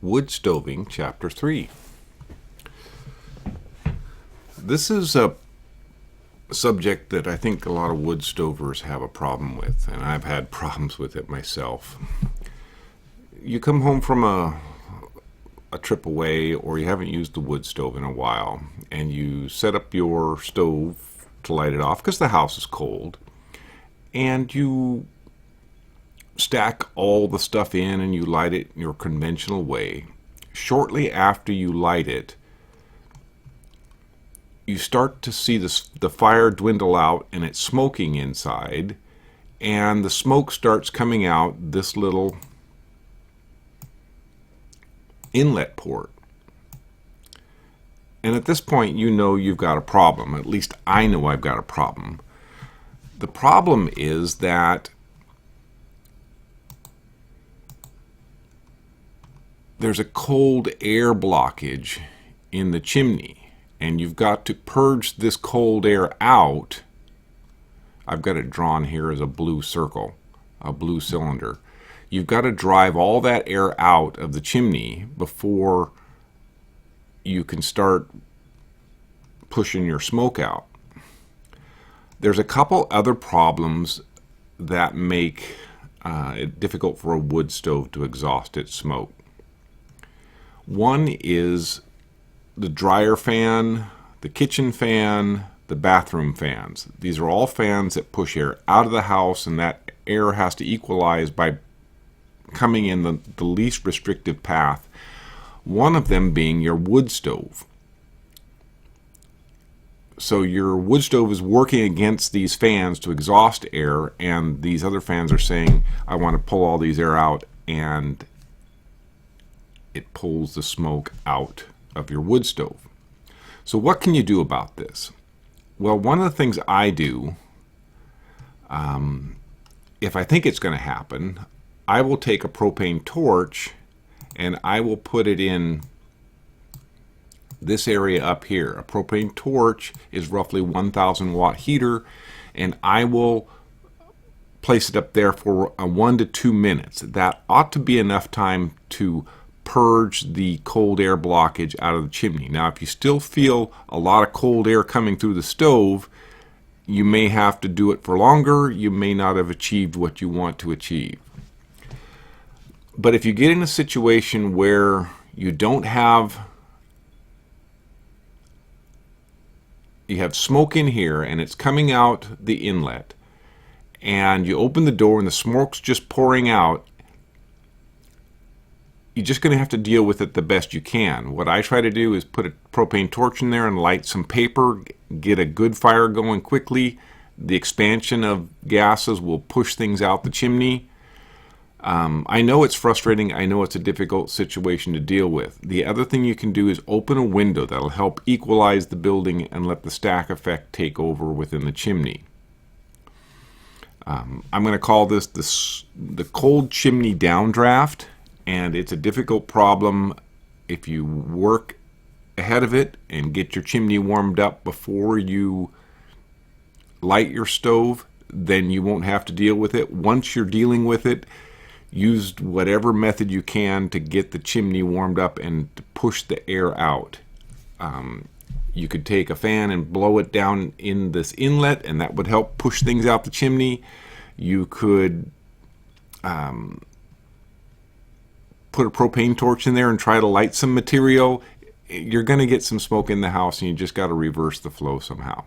Wood Stoving, Chapter 3. This is a subject that I think a lot of wood stovers have a problem with, and I've had problems with it myself. You come home from a trip away, or you haven't used the wood stove in a while, and you set up your stove to light it off because the house is cold, and you stack all the stuff in and you light it in your conventional way. Shortly after you light it, you start to see the fire dwindle out and it's smoking inside, and the smoke starts coming out this little inlet port. And at this point, you know you've got a problem. At least I know I've got a problem. The problem is that there's a cold air blockage in the chimney, and you've got to purge this cold air out. I've got it drawn here as a blue circle, a blue cylinder. You've got to drive all that air out of the chimney before you can start pushing your smoke out. There's a couple other problems that make it difficult for a wood stove to exhaust its smoke. One is the dryer fan, the kitchen fan, the bathroom fans. These are all fans that push air out of the house, and that air has to equalize by coming in the least restrictive path, one of them being your wood stove. So your wood stove is working against these fans to exhaust air, and these other fans are saying, I want to pull all these air out, and it pulls the smoke out of your wood stove. So what can you do about this? Well, one of the things I do, if I think it's going to happen, I will take a propane torch and I will put it in this area up here. A propane torch is roughly 1,000 watt heater, and I will place it up there for 1 to 2 minutes. That ought to be enough time to purge the cold air blockage out of the chimney. Now, if you still feel a lot of cold air coming through the stove, you may have to do it for longer. You may not have achieved what you want to achieve. But if you get in a situation where you have smoke in here and it's coming out the inlet, and you open the door and the smoke's just pouring out, you're just going to have to deal with it the best you can. What I try to do is put a propane torch in there and light some paper, get a good fire going quickly. The expansion of gases will push things out the chimney. I know it's frustrating. I know it's a difficult situation to deal with. The other thing you can do is open a window. That'll help equalize the building and let the stack effect take over within the chimney. I'm going to call this the cold chimney downdraft. And it's a difficult problem. If you work ahead of it and get your chimney warmed up before you light your stove, then you won't have to deal with it. Once you're dealing with it, use whatever method you can to get the chimney warmed up and to push the air out. You could take a fan and blow it down in this inlet, and that would help push things out the chimney. You could put a propane torch in there and try to light some material. You're going to get some smoke in the house, and you just got to reverse the flow somehow.